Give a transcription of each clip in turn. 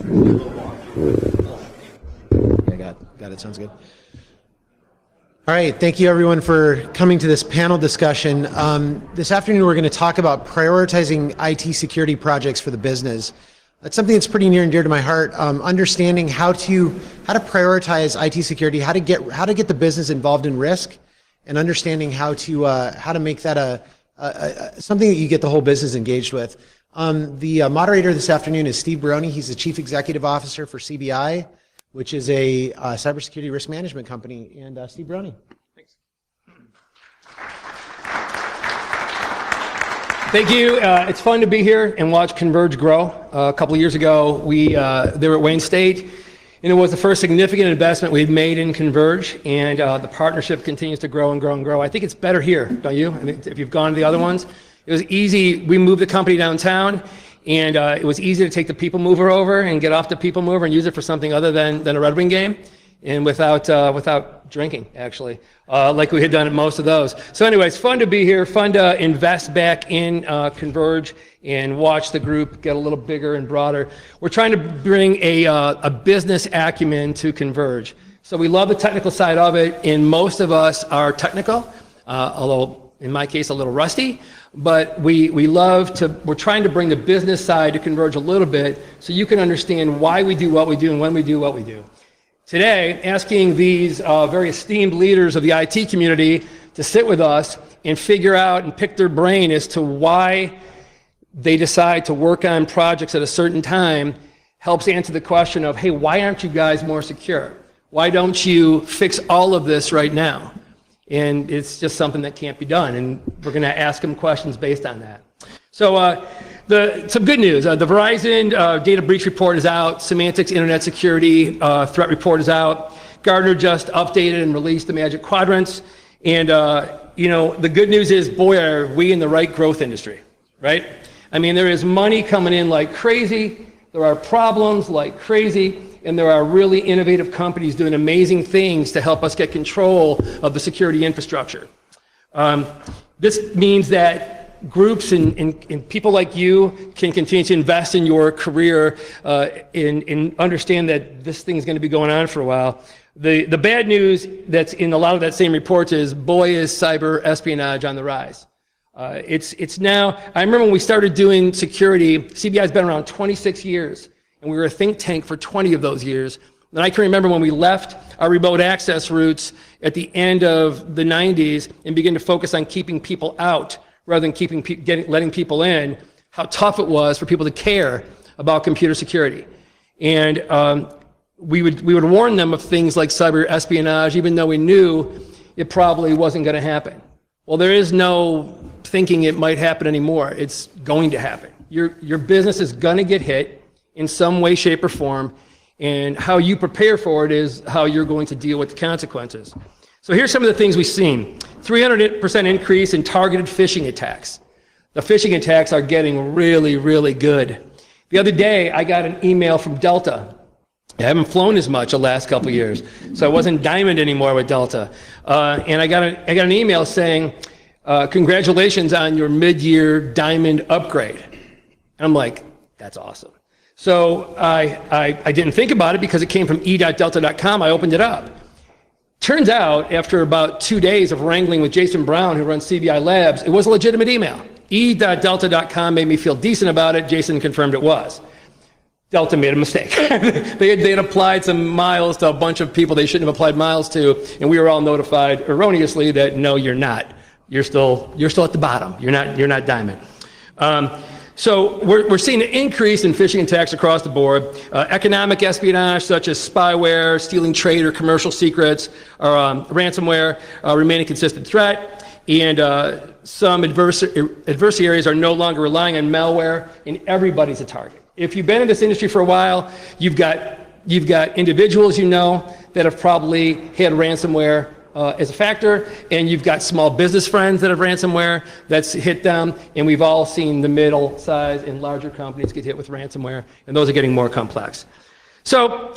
Yeah, got it. Sounds good. All right, thank you everyone for coming to this panel discussion. This afternoon we're going to talk about prioritizing IT security projects for the business. That's something that's pretty near and dear to my heart. Understanding how to prioritize IT security, how to get the business involved in risk, and understanding how to make that something that you get the whole business engaged with. The moderator this afternoon is Steve Barone. He's the Chief Executive Officer for CBI, which is a cybersecurity risk management company. And Steve Barone. Thanks. Thank you. It's fun to be here and watch ConVerge grow. A couple of years ago, they were at Wayne State, and it was the first significant investment we've made in ConVerge, and the partnership continues to grow and grow and grow. I think it's better here, don't you? I mean, if you've gone to the other ones, it was easy. We moved the company downtown, and it was easy to take the People Mover over and get off the People Mover and use it for something other than a Red Wing game, and without drinking, actually, like we had done at most of those. So anyway, it's fun to be here, fun to invest back in ConVerge and watch the group get a little bigger and broader. We're trying to bring a business acumen to ConVerge. So we love the technical side of it, and most of us are technical, although in my case a little rusty. But we're trying to bring the business side to ConVerge a little bit so you can understand why we do what we do and when we do what we do. Today, asking these very esteemed leaders of the IT community to sit with us and figure out and pick their brain as to why they decide to work on projects at a certain time helps answer the question of, hey, why aren't you guys more secure? Why don't you fix all of this right now? And it's just something that can't be done, and we're going to ask them questions based on that. So some good news. The Verizon data breach report is out. Symantec's internet security threat report is out. Gartner just updated and released the Magic Quadrants. And the good news is, boy, are we in the right growth industry, right? I mean, there is money coming in like crazy. There are problems like crazy. And there are really innovative companies doing amazing things to help us get control of the security infrastructure. This means that groups and people like you can continue to invest in your career and understand that this thing's going to be going on for a while. The bad news that's in a lot of that same report is, boy, is cyber espionage on the rise. It's now, I remember when we started doing security, CBI's been around 26 years. And we were a think tank for 20 of those years. And I can remember when we left our remote access roots at the end of the 90s and began to focus on keeping people out rather than letting people in, how tough it was for people to care about computer security. And we would warn them of things like cyber espionage, even though we knew it probably wasn't going to happen. Well, there is no thinking it might happen anymore. It's going to happen. Your business is going to get hit in some way, shape, or form, and how you prepare for it is how you're going to deal with the consequences. So here's some of the things we've seen. 300% increase in targeted phishing attacks. The phishing attacks are getting really, really good. The other day, I got an email from Delta. I haven't flown as much the last couple of years, so I wasn't Diamond anymore with Delta. And I got an email saying, congratulations on your mid-year Diamond upgrade. And I'm like, that's awesome. So I didn't think about it because it came from e.delta.com. I opened it up. Turns out, after about 2 days of wrangling with Jason Brown, who runs CBI Labs, it was a legitimate email. e.delta.com made me feel decent about it. Jason confirmed it was. Delta made a mistake. they had applied some miles to a bunch of people they shouldn't have applied miles to, and we were all notified erroneously that no, you're not. You're still at the bottom. You're not Diamond. So we're seeing an increase in phishing attacks across the board. Economic espionage, such as spyware, stealing trade or commercial secrets, or ransomware, remain a consistent threat. And some adversaries are no longer relying on malware, and everybody's a target. If you've been in this industry for a while, you've got individuals that have probably had ransomware as a factor, and you've got small business friends that have ransomware that's hit them, and we've all seen the middle size and larger companies get hit with ransomware, and those are getting more complex. So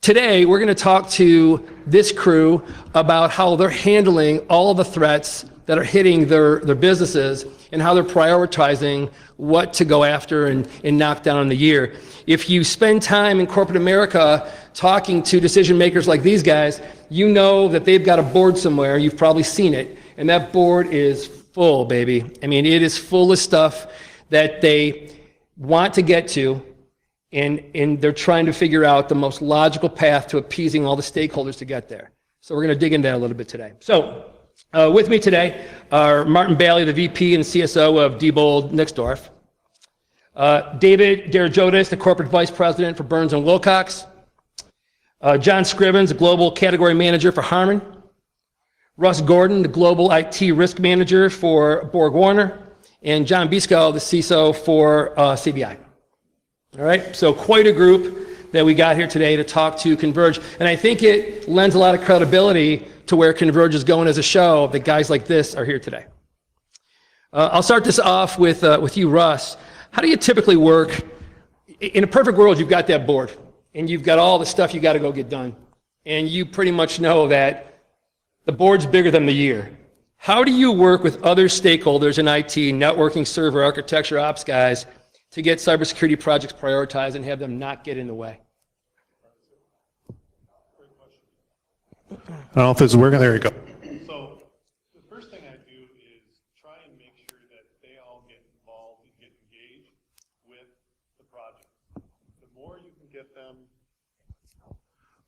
today we're going to talk to this crew about how they're handling all the threats that are hitting their businesses and how they're prioritizing what to go after and knock down in the year. If you spend time in corporate America talking to decision makers like these guys, you know that they've got a board somewhere, you've probably seen it, and that board is full, baby. I mean, it is full of stuff that they want to get to, and they're trying to figure out the most logical path to appeasing all the stakeholders to get there. So we're going to dig into that a little bit today. So with me today are Martin Bally, the VP and CSO of Diebold Nixdorf, David Derajotis, the Corporate Vice President for Burns and Wilcox, John Scrivens, the Global Category Manager for Harman, Russ Gordon, the Global IT Risk Manager for Borg Warner, and John Bisco, the CISO for CBI. All right, so quite a group that we got here today to talk to ConVerge, and I think it lends a lot of credibility to where ConVerge is going as a show that guys like this are here today. I'll start this off with you, Russ. How do you typically work? In a perfect world, you've got that board, and you've got all the stuff you got to go get done, and you pretty much know that the board's bigger than the year. How do you work with other stakeholders in IT, networking, server, architecture, ops guys, to get cybersecurity projects prioritized and have them not get in the way? I don't know if this is working. There you go. So the first thing I do is try and make sure that they all get involved and get engaged with the project.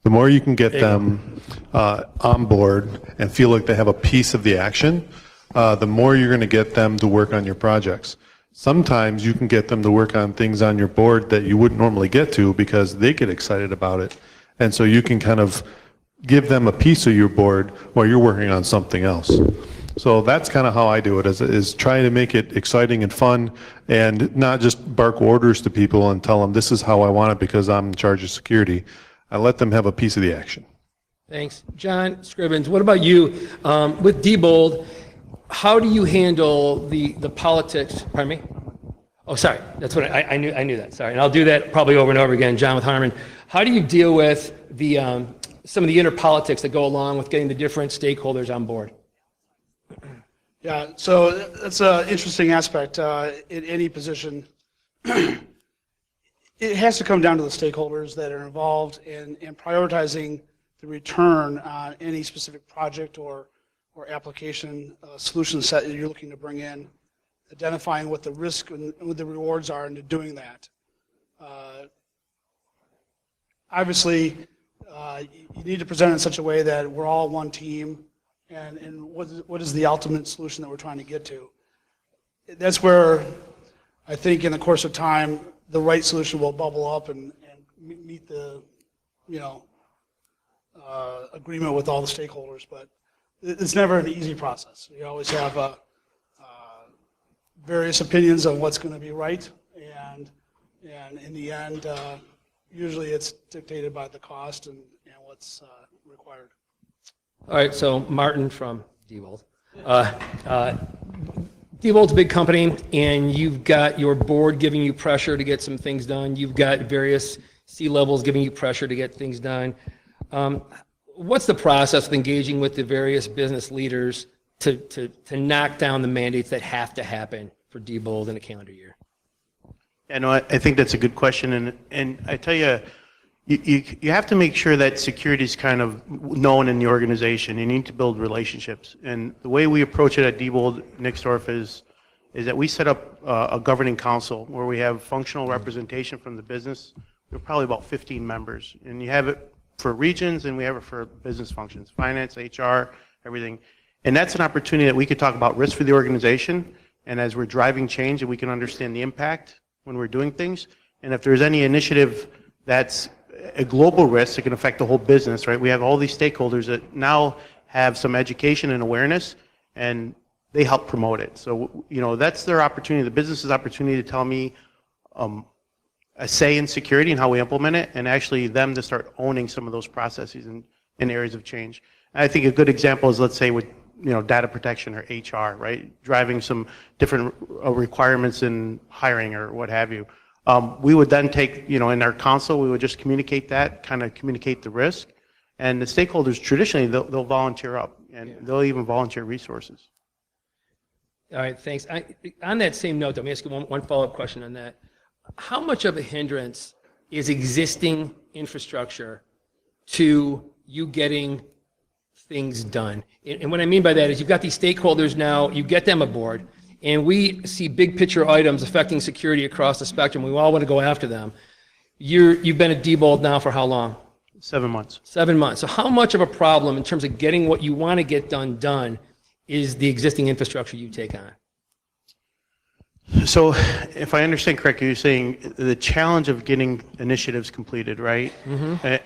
The more you can get them on board and feel like they have a piece of the action, the more you're going to get them to work on your projects. Sometimes you can get them to work on things on your board that you wouldn't normally get to because they get excited about it. And so you can kind of give them a piece of your board while you're working on something else. So that's kind of how I do it, is trying to make it exciting and fun and not just bark orders to people and tell them this is how I want it because I'm in charge of security. I let them have a piece of the action. Thanks. John Scrivens, what about you? With Diebold, how do you handle the politics? Pardon me? Oh, sorry. That's what I knew that. Sorry. And I'll do that probably over and over again. John with Harman. How do you deal with the some of the inner politics that go along with getting the different stakeholders on board? Yeah, so that's an interesting aspect in any position. It has to come down to the stakeholders that are involved in prioritizing the return on any specific project or application solution set that you're looking to bring in, identifying what the risk and what the rewards are into doing that. Obviously, you need to present it in such a way that we're all one team, and what is the ultimate solution that we're trying to get to. That's where I think in the course of time, the right solution will bubble up and meet the, agreement with all the stakeholders. But it's never an easy process. You always have various opinions on what's going to be right, and in the end, usually it's dictated by the cost and what's required. All right, so Martin from Diebold. Diebold's a big company, and you've got your board giving you pressure to get some things done. You've got various C-levels giving you pressure to get things done. What's the process of engaging with the various business leaders to knock down the mandates that have to happen for Diebold in a calendar year? Yeah, no, I think that's a good question, and I tell you, you have to make sure that security is kind of known in the organization. You need to build relationships, and the way we approach it at Diebold Nixdorf is that we set up a governing council where we have functional representation from the business. We're probably about 15 members, and you have it for regions, and we have it for business functions, finance, HR, everything. And that's an opportunity that we could talk about risk for the organization, and as we're driving change, and we can understand the impact when we're doing things. And if there's any initiative that's a global risk that can affect the whole business, right? We have all these stakeholders that now have some education and awareness, and they help promote it. So, that's their opportunity, the business's opportunity to tell me a say in security and how we implement it, and actually them to start owning some of those processes in areas of change. And I think a good example is, let's say, with data protection or HR, right? Driving some different requirements in hiring or what have you. We would then take, in our council, we would just communicate that, kind of communicate the risk. And the stakeholders, traditionally, they'll volunteer up, and they'll even volunteer resources. All right, thanks. On that same note, let me ask you one follow-up question on that. How much of a hindrance is existing infrastructure to you getting things done? And what I mean by that is you've got these stakeholders now, you get them aboard, and we see big picture items affecting security across the spectrum. We all want to go after them. You've been at Diebold now for how long? 7 months. 7 months. So how much of a problem in terms of getting what you want to get done is the existing infrastructure you take on? So if I understand correctly, you're saying the challenge of getting initiatives completed, right?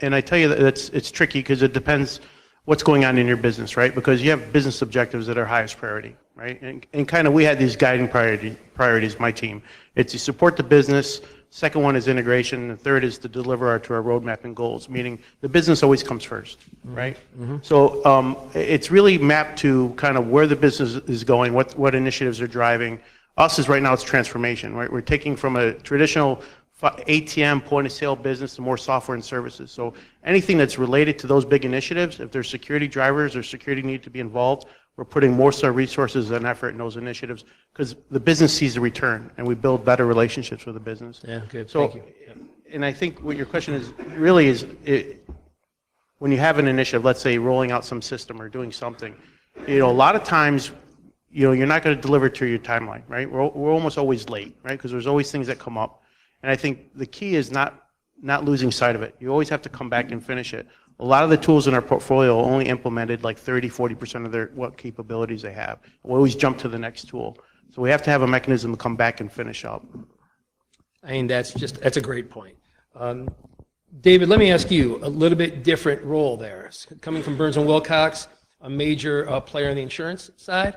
And I tell you that it's tricky because it depends what's going on in your business, right? Because you have business objectives that are highest priority, right? And kind of we had these guiding priorities, my team. It's to support the business. Second one is integration. And the third is to deliver to our roadmap and goals, meaning the business always comes first, right? So it's really mapped to kind of where the business is going, what initiatives are driving. Us is right now it's transformation, right? We're taking from a traditional ATM point of sale business to more software and services. So anything that's related to those big initiatives, if there's security drivers or security need to be involved, we're putting more so resources and effort in those initiatives because the business sees the return and we build better relationships with the business. Yeah, good. So, Thank you. and I think what your question is really is when you have an initiative, let's say rolling out some system or doing something, a lot of times, you're not going to deliver to your timeline, right? We're almost always late, right? Because there's always things that come up. And I think the key is not losing sight of it. You always have to come back and finish it. A lot of the tools in our portfolio only implemented like 30-40% of what capabilities they have. We always jump to the next tool. So we have to have a mechanism to come back and finish up. I mean, that's a great point. David, let me ask you a little bit different role there. Coming from Burns & Wilcox, a major player on the insurance side,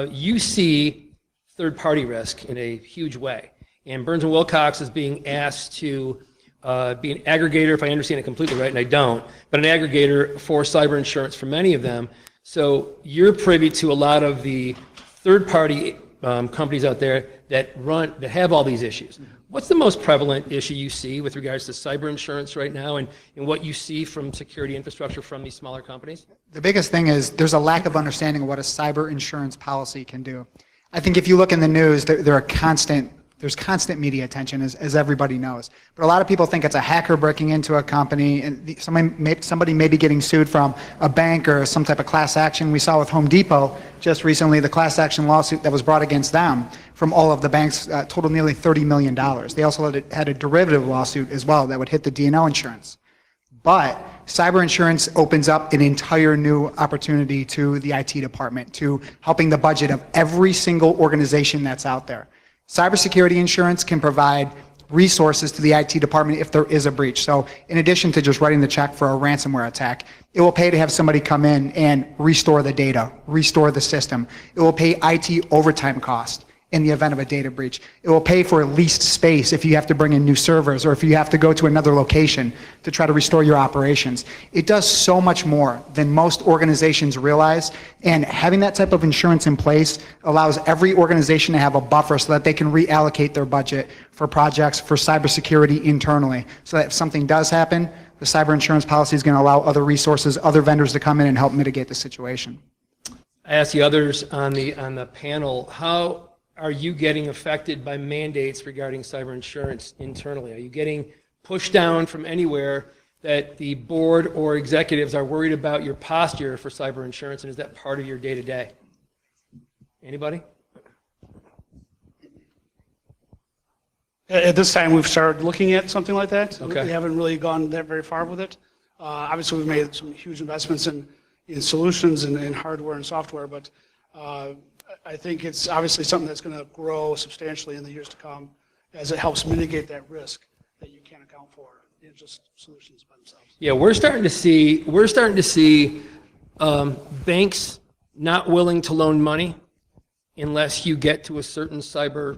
you see third-party risk in a huge way. And Burns & Wilcox is being asked to be an aggregator, if I understand it completely right, and I don't, but an aggregator for cyber insurance for many of them. So you're privy to a lot of the third-party companies out there that have all these issues. What's the most prevalent issue you see with regards to cyber insurance right now and what you see from security infrastructure from these smaller companies? The biggest thing is there's a lack of understanding of what a cyber insurance policy can do. I think if you look in the news, there's constant media attention, as everybody knows. But a lot of people think it's a hacker breaking into a company, and somebody may be getting sued from a bank or some type of class action. We saw with Home Depot just recently the class action lawsuit that was brought against them from all of the banks totaled nearly $30 million. They also had a derivative lawsuit as well that would hit the D&O insurance. But cyber insurance opens up an entire new opportunity to the IT department, to helping the budget of every single organization that's out there. Cybersecurity insurance can provide resources to the IT department if there is a breach. So in addition to just writing the check for a ransomware attack, it will pay to have somebody come in and restore the data, restore the system. It will pay IT overtime cost in the event of a data breach. It will pay for leased space if you have to bring in new servers or if you have to go to another location to try to restore your operations. It does so much more than most organizations realize, and having that type of insurance in place allows every organization to have a buffer so that they can reallocate their budget for projects for cybersecurity internally. So that if something does happen, the cyber insurance policy is going to allow other resources, other vendors to come in and help mitigate the situation. I asked the others on the panel, how are you getting affected by mandates regarding cyber insurance internally? Are you getting pushed down from anywhere that the board or executives are worried about your posture for cyber insurance, and is that part of your day-to-day? Anybody? At this time, we've started looking at something like that. Okay. We haven't really gone that very far with it. Obviously, we've made some huge investments in solutions and in hardware and software, but I think it's obviously something that's going to grow substantially in the years to come as it helps mitigate that risk that you can't account for in just solutions by themselves. Yeah, we're starting to see banks not willing to loan money unless you get to a certain cyber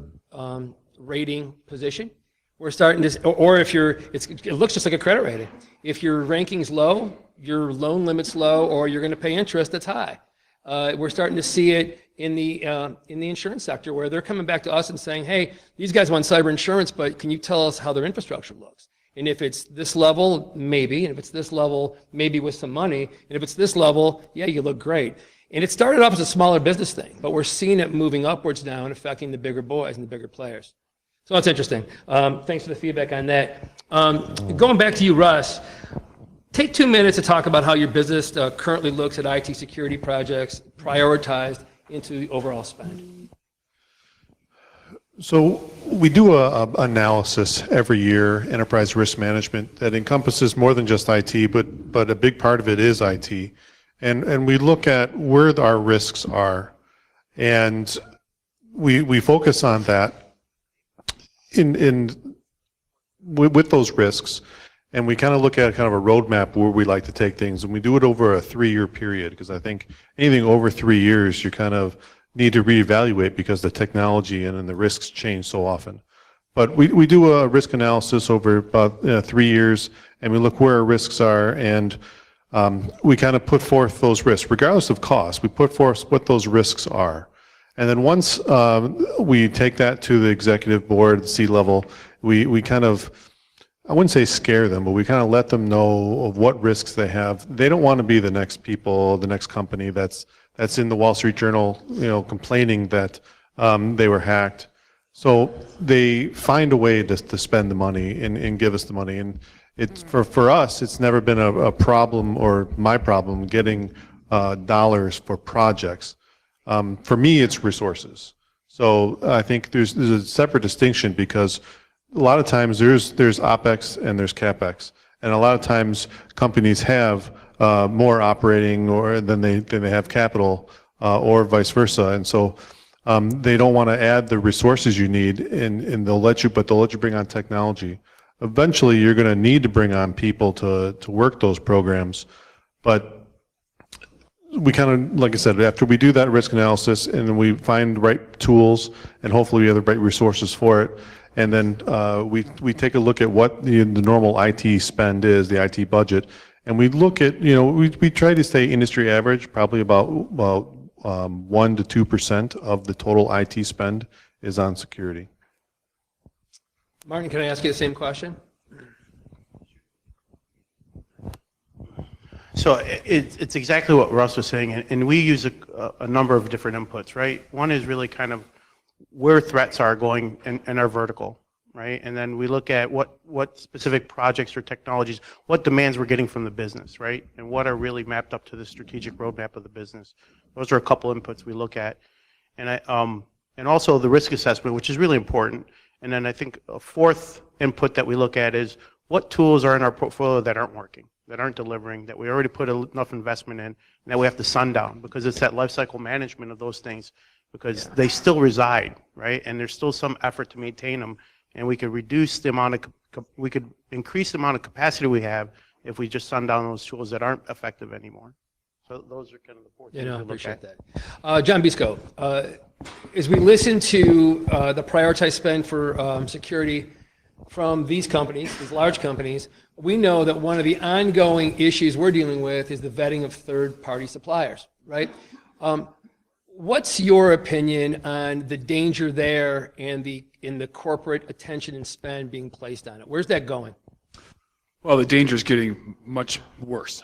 rating position. We're starting to, or if it looks just like a credit rating. If your ranking's low, your loan limit's low, or you're going to pay interest that's high. We're starting to see it in the insurance sector where they're coming back to us and saying, hey, these guys want cyber insurance, but can you tell us how their infrastructure looks? And if it's this level, maybe. And if it's this level, maybe with some money. And if it's this level, yeah, you look great. And it started off as a smaller business thing, but we're seeing it moving upwards now and affecting the bigger boys and the bigger players. So that's interesting. Thanks for the feedback on that. Going back to you, Russ, take 2 minutes to talk about how your business currently looks at IT security projects prioritized into the overall spend. So we do a analysis every year, enterprise risk management, that encompasses more than just IT, but a big part of it is IT. And we look at where our risks are, and we focus on that with those risks, and we kind of look at kind of a roadmap where we like to take things, and we do it over a 3-year period, because I think anything over 3 years, you kind of need to reevaluate because the technology and then the risks change so often. But we do a risk analysis over about 3 years, and we look where our risks are, and we kind of put forth those risks, regardless of cost. We put forth what those risks are. And then once we take that to the executive board, C-level, we kind of, I wouldn't say scare them, but we kind of let them know of what risks they have. They don't want to be the next people, the next company that's in the Wall Street Journal, complaining that they were hacked. So they find a way to spend the money and give us the money. And it's for us, it's never been a problem, or my problem, getting dollars for projects. For me, it's resources. So I think there's a separate distinction, because a lot of times there's OpEx and there's CapEx, and a lot of times companies have more operating than they have capital, or vice versa, and so they don't want to add the resources you need, and they'll let you bring on technology. Eventually, you're going to need to bring on people to work those programs, but we kind of, like I said, after we do that risk analysis and we find the right tools, and hopefully we have the right resources for it, and then we take a look at what the normal IT spend is, the IT budget, and we look at, we try to stay industry average, probably about 1 to 2% of the total IT spend is on security. Martin, can I ask you the same question? So it's exactly what Russ was saying, and we use a number of different inputs, right? One is really kind of where threats are going in our vertical, right? And then we look at what specific projects or technologies, what demands we're getting from the business, right? And what are really mapped up to the strategic roadmap of the business. Those are a couple inputs we look at. And also the risk assessment, which is really important. And then I think a fourth input that we look at is what tools are in our portfolio that aren't working, that aren't delivering, that we already put enough investment in, and that we have to sundown, because it's that lifecycle management of those things, because they still reside, right? And there's still some effort to maintain them, and we could increase the amount of capacity we have if we just sundown those tools that aren't effective anymore. So those are kind of the four things we look appreciate at. that. John Bisco, as we listen to the prioritized spend for security from these companies, these large companies, we know that one of the ongoing issues we're dealing with is the vetting of third-party suppliers, right? What's your opinion on the danger there and in the corporate attention and spend being placed on it? Where's that going? Well, the danger is getting much worse.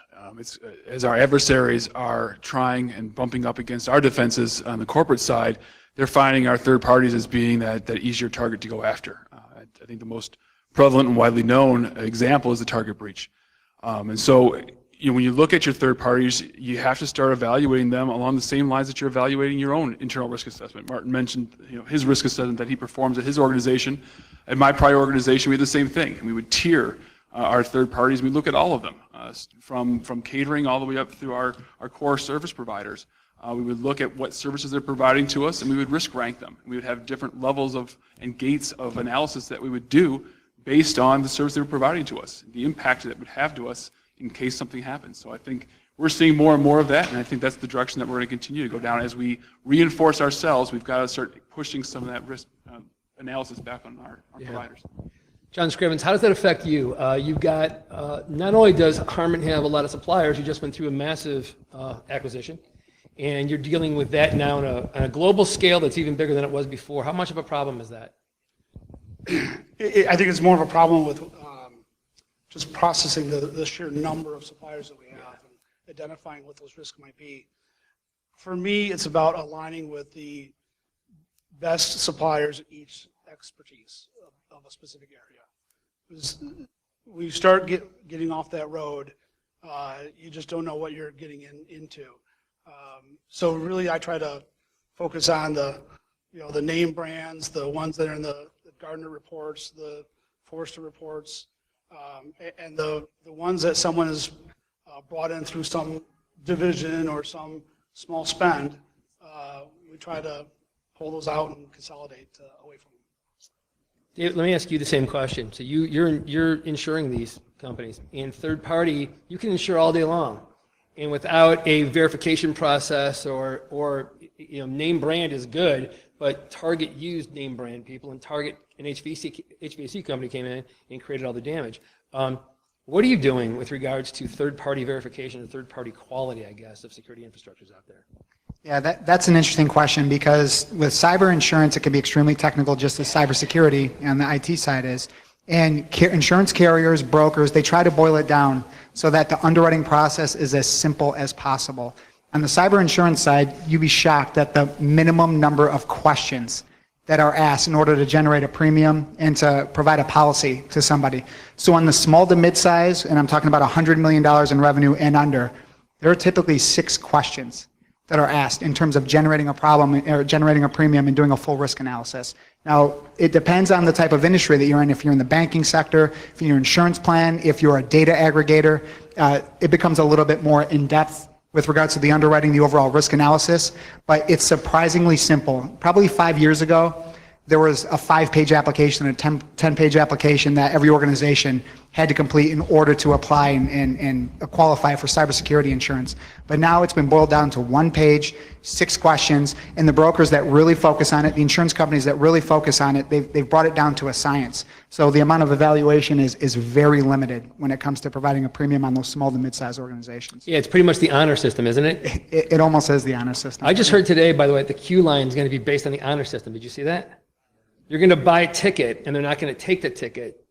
As our adversaries are trying and bumping up against our defenses on the corporate side, they're finding our third parties as being that easier target to go after. I think the most prevalent and widely known example is the target breach. And so when you look at your third parties, you have to start evaluating them along the same lines that you're evaluating your own internal risk assessment. Martin mentioned his risk assessment that he performs at his organization. At my prior organization, we had the same thing. And we would tier our third parties. We look at all of them, from catering all the way up through our core service providers. We would look at what services they're providing to us, and we would risk rank them. We would have different levels and gates of analysis that we would do based on the service they were providing to us, the impact that it would have to us in case something happens. So I think we're seeing more and more of that, and I think that's the direction that we're going to continue to go down. As we reinforce ourselves, we've got to start pushing some of that risk analysis back on our providers. John Scrivens, how does that affect you? You've got, not only does Harman have a lot of suppliers, you just went through a massive acquisition, and you're dealing with that now on a global scale that's even bigger than it was before. How much of a problem is that? I think it's more of a problem with just processing the sheer number of suppliers that we have and identifying what those risks might be. For me, it's about aligning with the best suppliers in each expertise of a specific area. Because when you start getting off that road, you just don't know what you're getting into. So really, I try to focus on the name brands, the ones that are in the Gardner reports, the Forrester reports, and the ones that someone has brought in through some division or some small spend. We try to pull those out and consolidate away from them. Dave, let me ask you the same question. So you're insuring these companies, and third party, you can insure all day long, and without a verification process or name brand is good, but Target used name brand people, and Target, an HVAC company came in and created all the damage. What are you doing with regards to third party verification and third party quality, I guess, of security infrastructures out there? Yeah, that's an interesting question, because with cyber insurance, it can be extremely technical, just as cybersecurity on the IT side is. And insurance carriers, brokers, they try to boil it down so that the underwriting process is as simple as possible. On the cyber insurance side, you'd be shocked at the minimum number of questions that are asked in order to generate a premium and to provide a policy to somebody. So on the small to mid-size, and I'm talking about $100 million in revenue and under, there are typically 6 questions that are asked in terms of generating a problem or generating a premium and doing a full risk analysis. Now, it depends on the type of industry that you're in. If you're in the banking sector, if you're an insurance plan, if you're a data aggregator, it becomes a little bit more in-depth with regards to the underwriting, the overall risk analysis, but it's surprisingly simple. Probably 5 years ago, there was a 5-page application, a 10-page application that every organization had to complete in order to apply and qualify for cybersecurity insurance. But now it's been boiled down to 1 page, 6 questions, and the brokers that really focus on it, the insurance companies that really focus on it, they've brought it down to a science. So the amount of evaluation is very limited when it comes to providing a premium on those small to mid-sized organizations. Yeah, it's pretty much the honor system, isn't it? It almost is the honor system. I just heard today, by the way, the Q line is going to be based on the honor system. Did you see that? You're going to buy a ticket, and they're not going to take the ticket,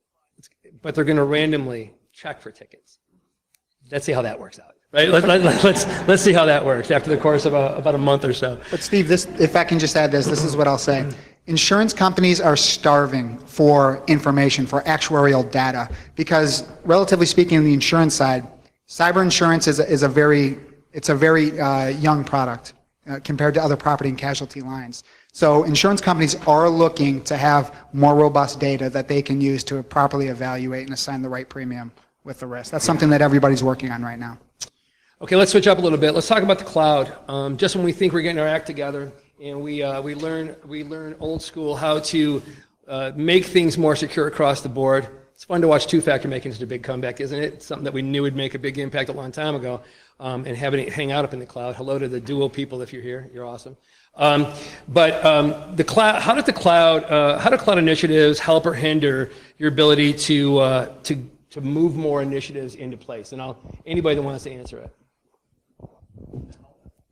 but they're going to randomly check for tickets. Let's see how that works out, right? Let's see how that works after the course of about a month or so. But Steve, if I can just add this is what I'll say. Insurance companies are starving for information, for actuarial data, because relatively speaking, on the insurance side, cyber insurance is a very young product compared to other property and casualty lines. So insurance companies are looking to have more robust data that they can use to properly evaluate and assign the right premium with the risk. That's something that everybody's working on right now. Okay, let's switch up a little bit. Let's talk about the cloud. Just when we think we're getting our act together and we learn old school how to make things more secure across the board. It's fun to watch Two-Factor making such a big comeback, isn't it? It's something that we knew would make a big impact a long time ago, and having it hang out up in the cloud. Hello to the Duo people if you're here. You're awesome. The cloud. How do cloud initiatives help or hinder your ability to move more initiatives into place? And anybody that wants to answer it.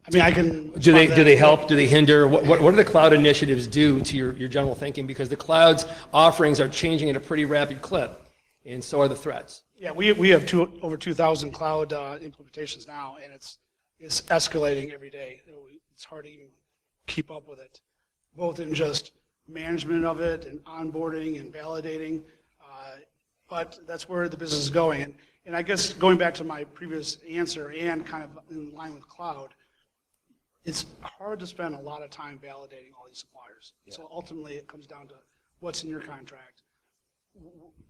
I mean, I can. Do they help? Do they hinder? What do the cloud initiatives do to your general thinking? Because the cloud's offerings are changing at a pretty rapid clip, and so are the threats. Yeah, we have over 2,000 cloud implementations now, and it's escalating every day. It's hard to even keep up with it, both in just management of it and onboarding and validating. But that's where the business is going. And I guess going back to my previous answer and kind of in line with cloud, it's hard to spend a lot of time validating all these suppliers. Yeah. So ultimately it comes down to what's in your contract.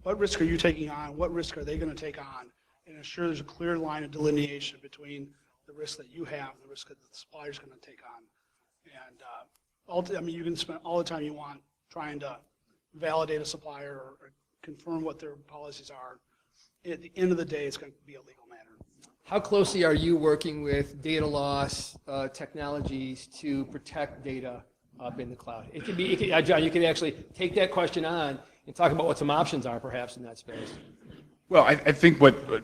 What risk are you taking on? What risk are they going to take on? And ensure there's a clear line of delineation between the risk that you have and the risk that the supplier is going to take on. And you can spend all the time you want trying to validate a supplier or confirm what their policies are. At the end of the day, it's going to be a legal matter. How closely are you working with data loss technologies to protect data up in the cloud? John, you can actually take that question on and talk about what some options are perhaps in that space. Well, I think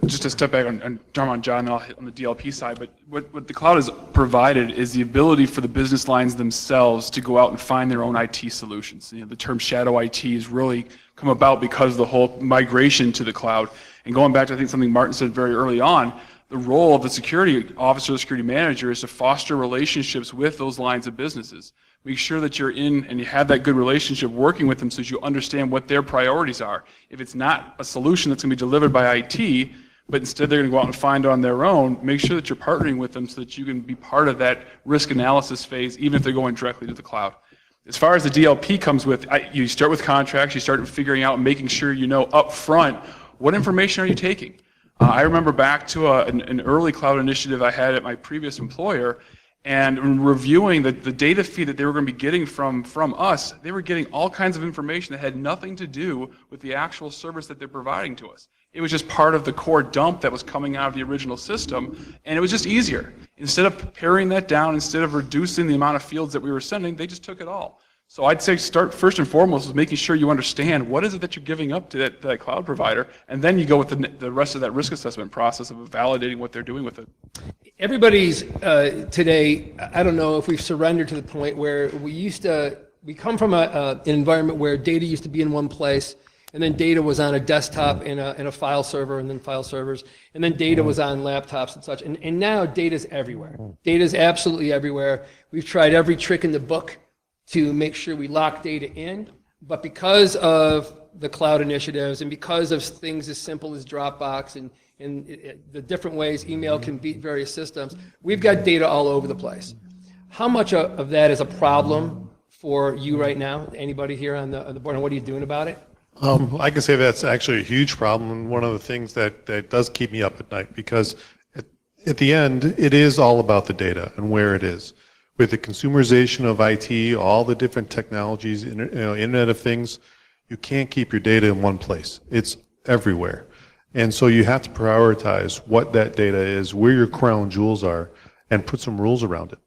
just to step back on John, and I'll hit on the DLP side, but what the cloud has provided is the ability for the business lines themselves to go out and find their own IT solutions. The term shadow IT has really come about because of the whole migration to the cloud. And going back to, I think, something Martin said very early on, the role of the security officer, the security manager, is to foster relationships with those lines of businesses. Make sure that you're in and you have that good relationship working with them so that you understand what their priorities are. If it's not a solution that's going to be delivered by IT, but instead they're going to go out and find it on their own, make sure that you're partnering with them so that you can be part of that risk analysis phase, even if they're going directly to the cloud. As far as the DLP comes with, you start with contracts, you start figuring out and making sure you know up front, what information are you taking? I remember back to an early cloud initiative I had at my previous employer, and reviewing the data feed that they were going to be getting from us, they were getting all kinds of information that had nothing to do with the actual service that they're providing to us. It was just part of the core dump that was coming out of the original system, and it was just easier. Instead of paring that down, instead of reducing the amount of fields that we were sending, they just took it all. So I'd say start first and foremost with making sure you understand what is it that you're giving up to that cloud provider, and then you go with the rest of that risk assessment process of validating what they're doing with it. Everybody's today, I don't know if we've surrendered to the point where we come from an environment where data used to be in one place, and then data was on a desktop in a file server, and then file servers, and then data was on laptops and such. And now data's everywhere. Data's absolutely everywhere. We've tried every trick in the book to make sure we lock data in, but because of the cloud initiatives and because of things as simple as Dropbox and the different ways email can beat various systems, we've got data all over the place. How much of that is a problem for you right now? Anybody here on the board, and what are you doing about it? I can say that's actually a huge problem, and one of the things that does keep me up at night, because at the end, it is all about the data and where it is. With the consumerization of IT, all the different technologies, Internet of Things, you can't keep your data in one place. It's everywhere. And so you have to prioritize what that data is, where your crown jewels are, and put some rules around it.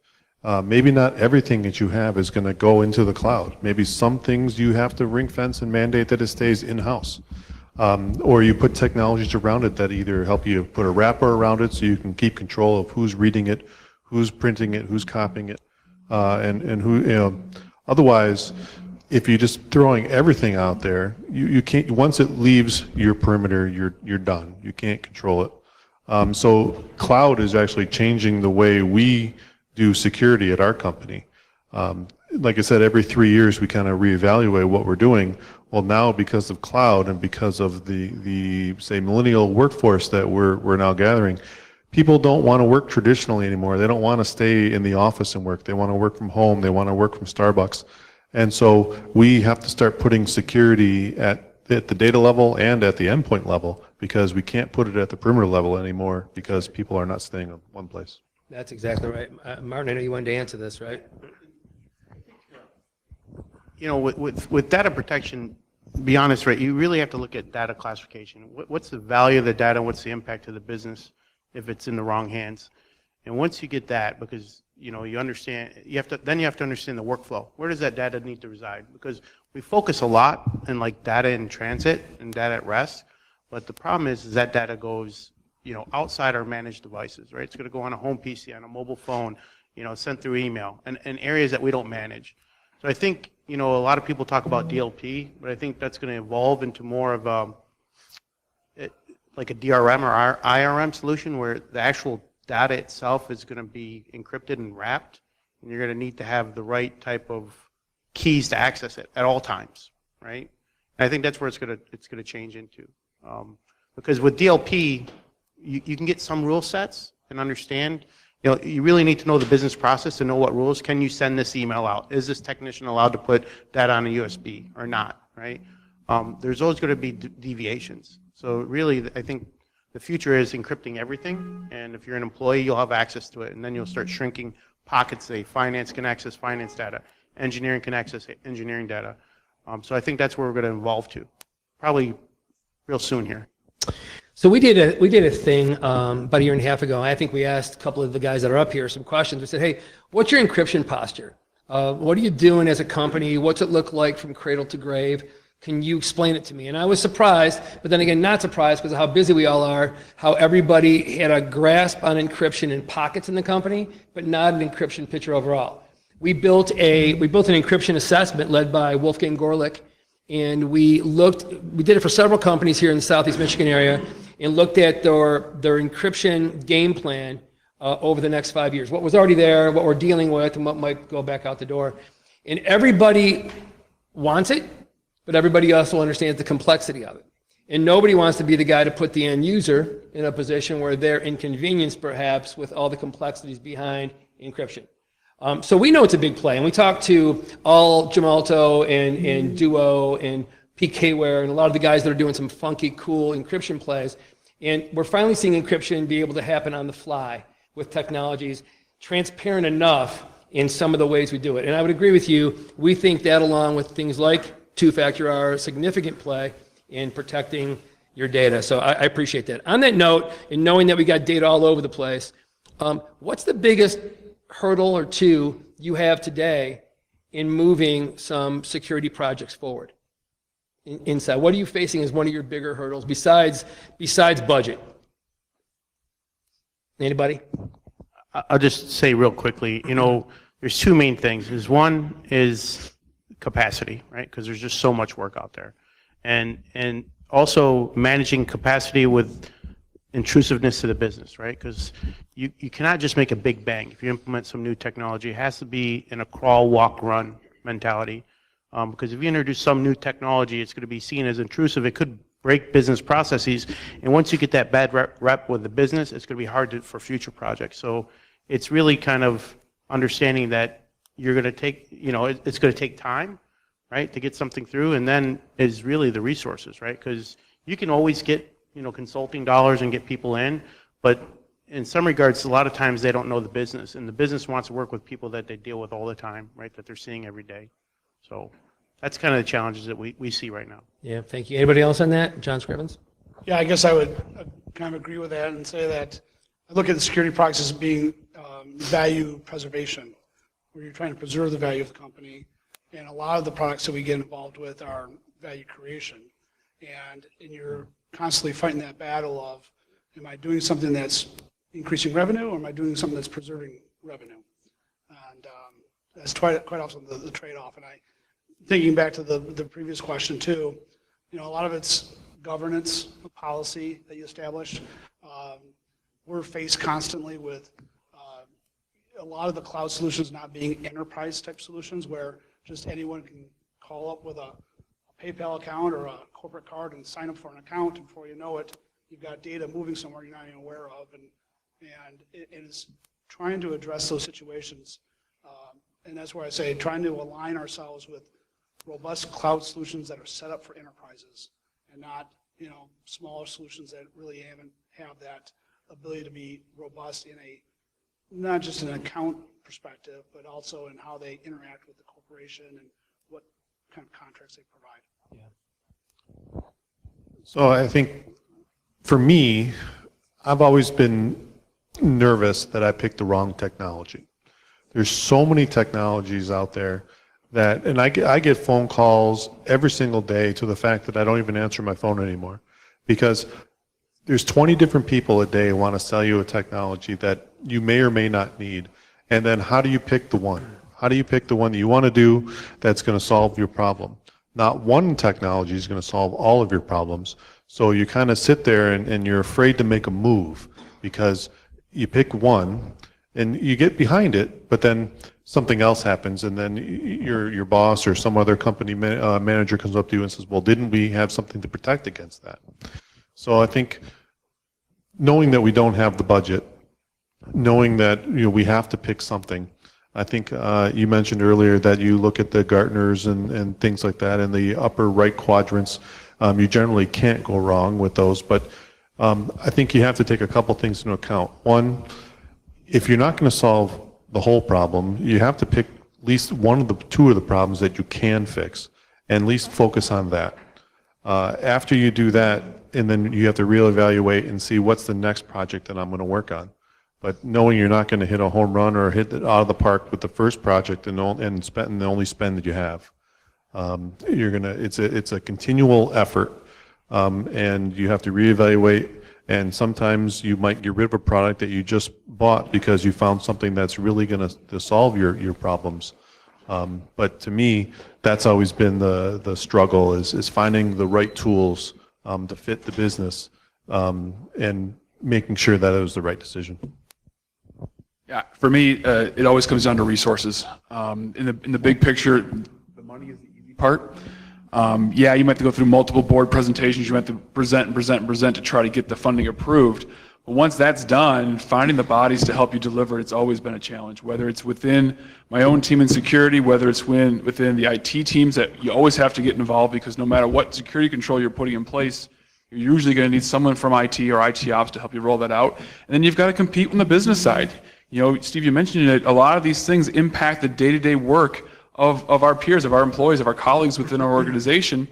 Maybe not everything that you have is going to go into the cloud. Maybe some things you have to ring fence and mandate that it stays in-house. Or you put technologies around it that either help you put a wrapper around it so you can keep control of who's reading it, who's printing it, who's copying it, and who, otherwise, if you're just throwing everything out there, you can't, once it leaves your perimeter, you're done. You can't control it. So cloud is actually changing the way we do security at our company. Like I said, every 3 years we kind of reevaluate what we're doing. Well, now because of cloud and because of the say millennial workforce that we're now gathering, people don't want to work traditionally anymore. They don't want to stay in the office and work. They want to work from home. They want to work from Starbucks. And so we have to start putting security at the data level and at the endpoint level, because we can't put it at the perimeter level anymore because people are not staying in one place. That's exactly right. Martin, I know you wanted to answer this, right? With data protection, to be honest, right, you really have to look at data classification. What's the value of the data? What's the impact to the business if it's in the wrong hands? And once you get that, because you understand, you have to understand the workflow. Where does that data need to reside? Because we focus a lot on like data in transit and data at rest, but the problem is that data goes outside our managed devices, right? It's going to go on a home PC, on a mobile phone, sent through email, and areas that we don't manage. So I think a lot of people talk about DLP, but I think that's going to evolve into more of like a DRM or IRM solution, where the actual data itself is going to be encrypted and wrapped, and you're going to need to have the right type of keys to access it at all times, right? And I think that's where it's going to change into, because with DLP, you can get some rule sets and understand. You really need to know the business process to know what rules. Can you send this email out? Is this technician allowed to put that on a USB or not, right? There's always going to be deviations. So really, I think the future is encrypting everything, and if you're an employee, you'll have access to it, and then you'll start shrinking pockets. Say finance can access finance data, engineering can access engineering data. So I think that's where we're going to evolve to, probably real soon here. So we did a thing about a year and a half ago. I think we asked a couple of the guys that are up here some questions. We said, hey, what's your encryption posture? What are you doing as a company? What's it look like from cradle to grave? Can you explain it to me? And I was surprised, but then again, not surprised because of how busy we all are, how everybody had a grasp on encryption in pockets in the company, but not an encryption picture overall. We built an encryption assessment led by Wolfgang Gorlick, and we did it for several companies here in the Southeast Michigan area, and looked at their encryption game plan over the next 5 years. What was already there, what we're dealing with, and what might go back out the door. And everybody wants it, but everybody also understands the complexity of it. And nobody wants to be the guy to put the end user in a position where they're inconvenienced, perhaps, with all the complexities behind encryption. So we know it's a big play, and we talked to all Gemalto and Duo and PKware and a lot of the guys that are doing some funky, cool encryption plays. And we're finally seeing encryption be able to happen on the fly with technologies transparent enough in some of the ways we do it. And I would agree with you. We think that, along with things like two-factor, are a significant play in protecting your data. So I appreciate that. On that note, and knowing that we got data all over the place, what's the biggest hurdle or two you have today in moving some security projects forward inside? What are you facing as one of your bigger hurdles besides budget? Anybody? I'll just say real quickly, there's two main things. One is capacity, right? Because there's just so much work out there. And also managing capacity with intrusiveness to the business, right? Because you cannot just make a big bang. If you implement some new technology, it has to be in a crawl, walk, run mentality. Because if you introduce some new technology, it's going to be seen as intrusive. It could break business processes. And once you get that bad rep with the business, it's going to be hard for future projects. So it's really kind of understanding that you're going to take, it's going to take time, right, to get something through. And then is really the resources, right? Because you can always get, consulting dollars and get people in, but in some regards, a lot of times they don't know the business, and the business wants to work with people that they deal with all the time, right, that they're seeing every day. So that's kind of the challenges that we see right now. Yeah, thank you. Anybody else on that? John Scrivens? Yeah, I guess I would kind of agree with that and say that I look at the security products as being value preservation, where you're trying to preserve the value of the company. And a lot of the products that we get involved with are value creation. And you're constantly fighting that battle of, am I doing something that's increasing revenue, or am I doing something that's preserving revenue? And that's quite often the trade-off. And thinking back to the previous question too, a lot of it's governance, policy that you establish. We're faced constantly with a lot of the cloud solutions not being enterprise type solutions where just anyone can call up with a PayPal account or a corporate card and sign up for an account, and before you know it, you've got data moving somewhere you're not even aware of, and it is trying to address those situations, and that's where I say trying to align ourselves with robust cloud solutions that are set up for enterprises, and not smaller solutions that really have that ability to be robust in not just an account perspective, but also in how they interact with the corporation and what kind of contracts they provide. Yeah. So I think for me, I've always been nervous that I picked the wrong technology. There's so many technologies out there that, and I get phone calls every single day to the fact that I don't even answer my phone anymore, because there's 20 different people a day who want to sell you a technology that you may or may not need. And then how do you pick the one? How do you pick the one that you want to do that's going to solve your problem? Not one technology is going to solve all of your problems. So you kind of sit there and you're afraid to make a move because you pick one and you get behind it, but then something else happens, and then your boss or some other company manager comes up to you and says, well, didn't we have something to protect against that? So I think knowing that we don't have the budget, knowing that we have to pick something. I think you mentioned earlier that you look at the Gartners and things like that in the upper right quadrants. You generally can't go wrong with those, but I think you have to take a couple things into account. One, if you're not going to solve the whole problem, you have to pick at least two of the problems that you can fix, and at least focus on that. After you do that, and then you have to reevaluate and see what's the next project that I'm going to work on. But knowing you're not going to hit a home run or hit it out of the park with the first project and spend the only spend that you have, it's a continual effort, and you have to reevaluate. And sometimes you might get rid of a product that you just bought because you found something that's really going to solve your problems. But to me, that's always been the struggle is finding the right tools to fit the business. and making sure that it was the right decision. Yeah, for me, it always comes down to resources. In the big picture, the money is the easy part. Yeah, you might have to go through multiple board presentations. You might have to present to try to get the funding approved. But once that's done, finding the bodies to help you deliver, it's always been a challenge. Whether it's within my own team in security, whether it's within the IT teams, that you always have to get involved, because no matter what security control you're putting in place, you're usually going to need someone from IT or IT ops to help you roll that out. And then you've got to compete on the business side. You know, Steve, you mentioned it, a lot of these things impact the day-to-day work of our peers, of our employees, of our colleagues within our organization.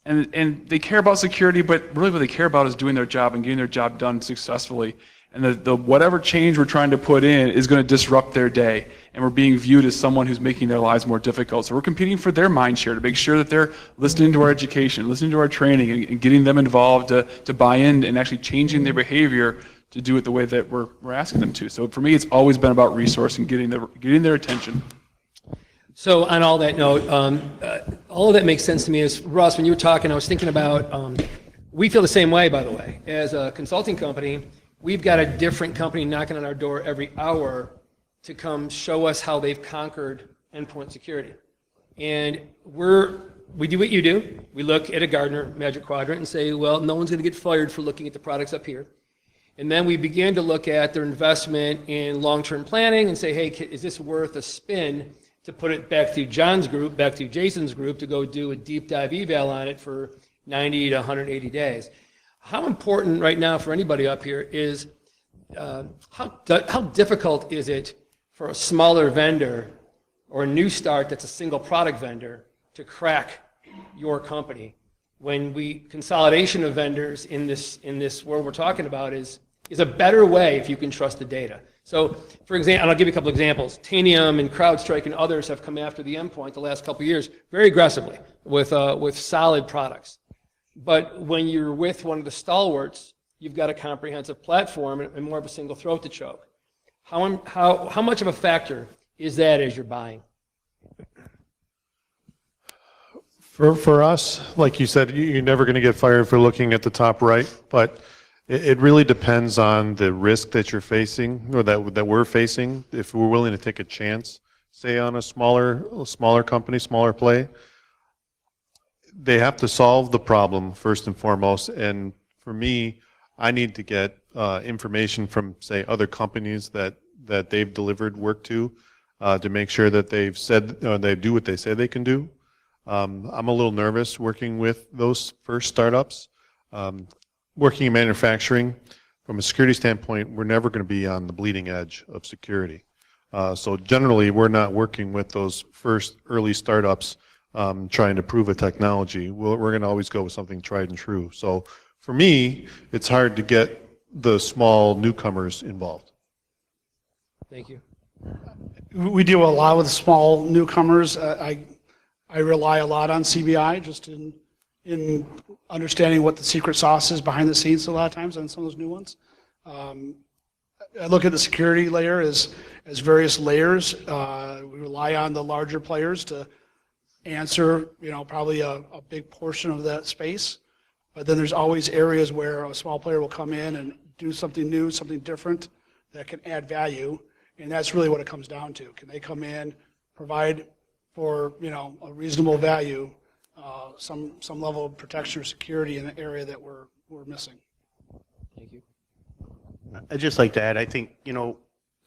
And they care about security, but really what they care about is doing their job and getting their job done successfully. And the whatever change we're trying to put in is going to disrupt their day. And we're being viewed as someone who's making their lives more difficult. So we're competing for their mind share to make sure that they're listening to our education, listening to our training, and getting them involved to buy in and actually changing their behavior to do it the way that we're asking them to. So for me, it's always been about resource and getting their attention. So on all that note, all of that makes sense to me. Is Russ, when you were talking, I was thinking about, we feel the same way, by the way. As a consulting company, we've got a different company knocking on our door every hour to come show us how they've conquered endpoint security. And we do what you do. We look at a Gartner Magic Quadrant and say, well, no one's going to get fired for looking at the products up here. And then we begin to look at their investment in long-term planning and say, hey, is this worth a spin to put it back to John's group, back to Jason's group, to go do a deep dive eval on it for 90 to 180 days. How important right now for anybody up here is, how difficult is it for a smaller vendor or a new start that's a single product vendor to crack your company? When consolidation of vendors in this world we're talking about is a better way if you can trust the data. So, for example, and I'll give you a couple examples. Tanium and CrowdStrike and others have come after the endpoint the last couple of years very aggressively with solid products. But when you're with one of the stalwarts, you've got a comprehensive platform and more of a single throat to choke. How much of a factor is that as you're buying? For us, like you said, you're never going to get fired for looking at the top right, but it really depends on the risk that you're facing, or that we're facing. If we're willing to take a chance, say on a smaller company, smaller play, they have to solve the problem first and foremost. And for me, I need to get information from, say, other companies that they've delivered work to make sure that they've said they do what they say they can do. I'm a little nervous working with those first startups. Working in manufacturing, from a security standpoint, we're never going to be on the bleeding edge of security. So generally, we're not working with those first early startups trying to prove a technology. We're going to always go with something tried and true. So for me, it's hard to get the small newcomers involved. Thank you. We deal a lot with small newcomers. I rely a lot on CBI just in understanding what the secret sauce is behind the scenes a lot of times on some of those new ones. I look at the security layer as various layers. We rely on the larger players to answer, probably a big portion of that space. But then there's always areas where a small player will come in and do something new, something different that can add value. And that's really what it comes down to. Can they come in, provide for, a reasonable value, some level of protection or security in the area that we're missing. Thank you. I'd just like to add, I think,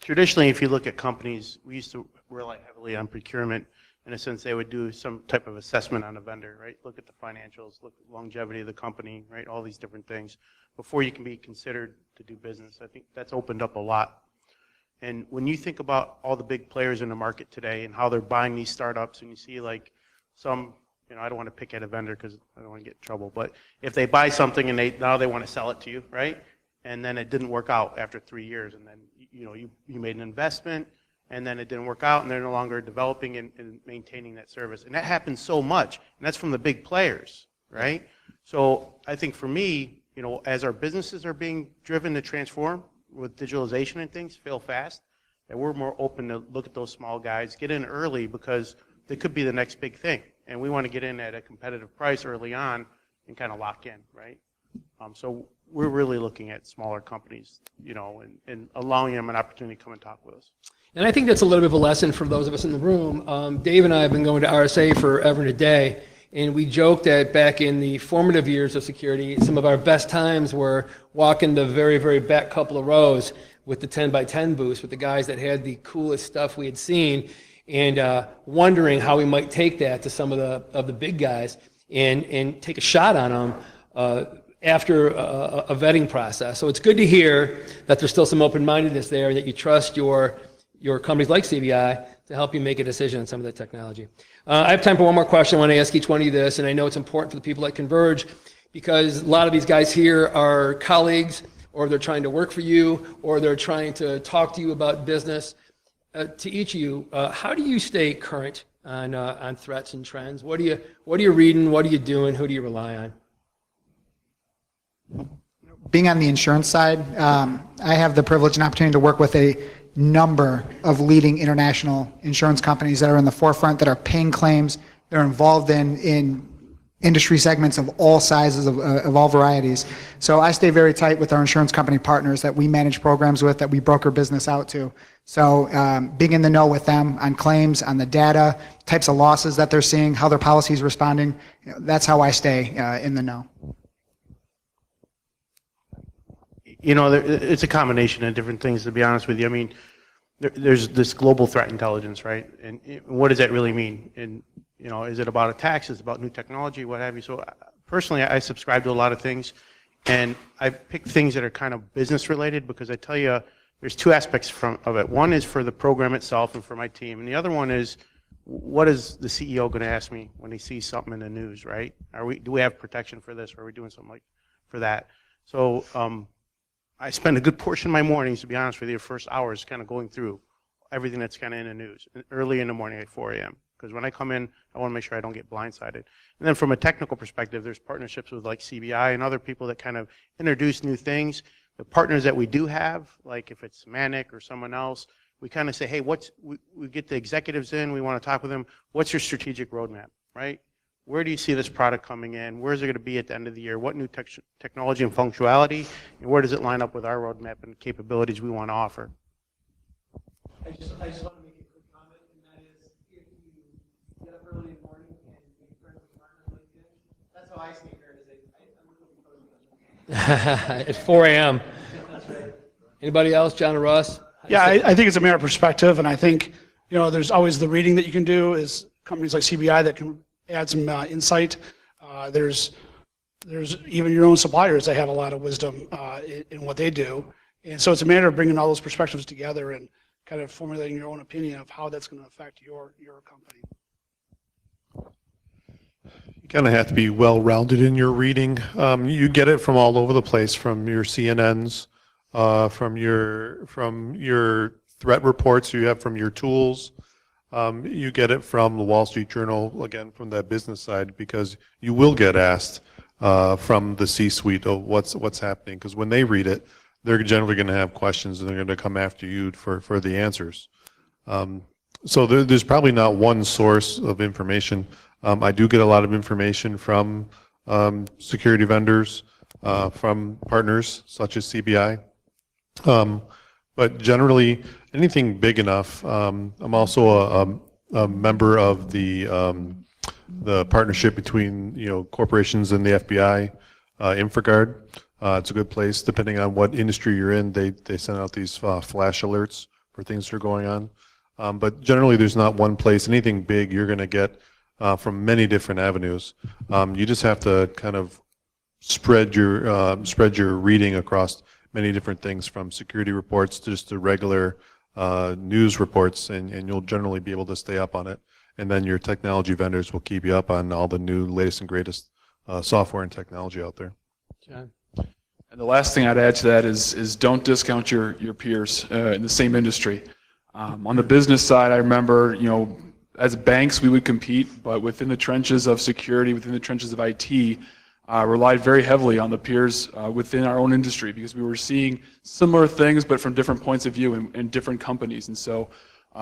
traditionally, if you look at companies, we used to rely heavily on procurement. In a sense, they would do some type of assessment on a vendor, right? Look at the financials, look at longevity of the company, right? All these different things before you can be considered to do business. I think that's opened up a lot. And when you think about all the big players in the market today and how they're buying these startups, and you see like some, I don't want to pick at a vendor because I don't want to get in trouble, but if they buy something and now they want to sell it to you, right? And then it didn't work out after 3 years, and then you made an investment, and then it didn't work out, and they're no longer developing and maintaining that service. And that happens so much, and that's from the big players, right? So I think for me, as our businesses are being driven to transform with digitalization and things, fail fast, that we're more open to look at those small guys, get in early because they could be the next big thing. And we want to get in at a competitive price early on and kind of lock in, right? So we're really looking at smaller companies, and allowing them an opportunity to come and talk with us. And I think that's a little bit of a lesson for those of us in the room. Dave and I have been going to RSA forever and a day, and we joked that back in the formative years of security, some of our best times were walking the very, very back couple of rows with the 10 by 10 booths with the guys that had the coolest stuff we had seen, and wondering how we might take that to some of the big guys and take a shot on them after a vetting process. So it's good to hear that there's still some open-mindedness there, and that you trust your companies like CBI to help you make a decision on some of the technology. I have time for one more question. I want to ask each one of you this, and I know it's important for the people at ConVerge, because a lot of these guys here are colleagues, or they're trying to work for you, or they're trying to talk to you about business. To each of you, how do you stay current on threats and trends? What are you reading? What are you doing? Who do you rely on? Being on the insurance side, I have the privilege and opportunity to work with a number of leading international insurance companies that are in the forefront, that are paying claims. They're involved in industry segments of all sizes, of all varieties. So I stay very tight with our insurance company partners that we manage programs with, that we broker business out to. So being in the know with them on claims, on the data, types of losses that they're seeing, how their policy is responding, that's how I stay in the know. It's a combination of different things, to be honest with you. I mean, there's this global threat intelligence, right? And what does that really mean? And, is it about attacks? Is it about new technology? What have you? So personally, I subscribe to a lot of things, and I pick things that are kind of business related, because I tell you, there's two aspects of it. One is for the program itself and for my team, and the other one is, what is the CEO going to ask me when he sees something in the news, right? Do we have protection for this, or are we doing something for that? So I spend a good portion of my mornings, to be honest with you, first hours kind of going through everything that's kind of in the news, early in the morning at 4 a.m. Because when I come in, I want to make sure I don't get blindsided. And then from a technical perspective, there's partnerships with like CBI and other people that kind of introduce new things. The partners that we do have, like if it's Manic or someone else, we kind of say, hey, we get the executives in, we want to talk with them. What's your strategic roadmap, right? Where do you see this product coming in? Where is it going to be at the end of the year? What new technology and functionality? And where does it line up with our roadmap and capabilities we want to offer? I just want to make a quick comment, and that is, if you get up early in the morning and make friends with partners like this, that's how I stay current. I'm really at 4 a.m. Anybody else? John or Russ? Yeah, I think it's a matter of perspective, and I think, there's always the reading that you can do, is companies like CBI that can add some insight. There's even your own suppliers that have a lot of wisdom in what they do. And so it's a matter of bringing all those perspectives together and kind of formulating your own opinion of how that's going to affect your company. You kind of have to be well-rounded in your reading. You get it from all over the place, from your CNNs, from your threat reports you have from your tools. You get it from the Wall Street Journal, again, from that business side, because you will get asked from the C-suite of what's happening, because when they read it, they're generally going to have questions, and they're going to come after you for the answers. So there's probably not one source of information. I do get a lot of information from security vendors, from partners such as CBI. But generally, anything big enough. I'm also a member of the partnership between corporations and the FBI, InfraGard. It's a good place. Depending on what industry you're in, they send out these flash alerts for things that are going on. But generally, there's not one place. Anything big, you're going to get from many different avenues. You just have to kind of spread your reading across many different things, from security reports to just the regular news reports, and you'll generally be able to stay up on it. And then your technology vendors will keep you up on all the new, latest and greatest software and technology out there. John? And the last thing I'd add to that is don't discount your peers in the same industry. On the business side, I remember, as banks, we would compete, but within the trenches of security, within the trenches of IT, relied very heavily on the peers within our own industry, because we were seeing similar things, but from different points of view in different companies. And so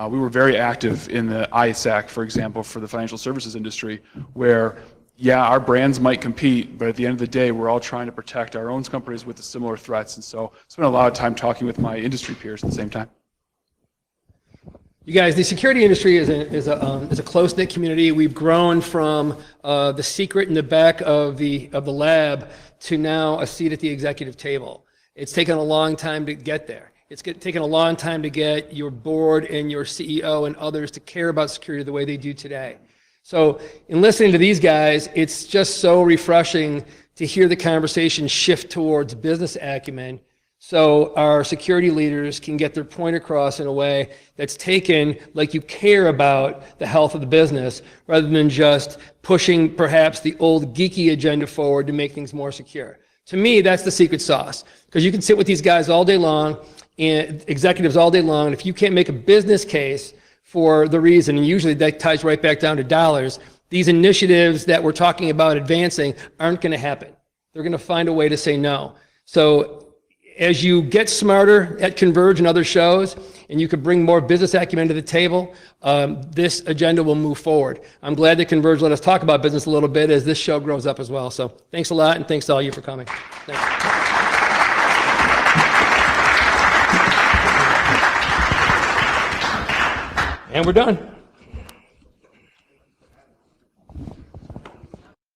we were very active in the ISAC, for example, for the financial services industry, where yeah, our brands might compete, but at the end of the day, we're all trying to protect our own companies with the similar threats. And so I spent a lot of time talking with my industry peers at the same time. You guys, the security industry is a close-knit community. We've grown from the secret in the back of the lab to now a seat at the executive table. It's taken a long time to get there. It's taken a long time to get your board and your CEO and others to care about security the way they do today. So in listening to these guys, it's just so refreshing to hear the conversation shift towards business acumen so our security leaders can get their point across in a way that's taken like you care about the health of the business rather than just pushing perhaps the old geeky agenda forward to make things more secure. To me, that's the secret sauce, because you can sit with these guys all day long and executives all day long, and if you can't make a business case for the reason, and usually that ties right back down to dollars, these initiatives that we're talking about advancing aren't going to happen. They're going to find a way to say no. So as you get smarter at ConVerge and other shows, and you can bring more business acumen to the table, this agenda will move forward. I'm glad that ConVerge let us talk about business a little bit as this show grows up as well. So thanks a lot, and thanks to all you for coming. Thanks. And we're done.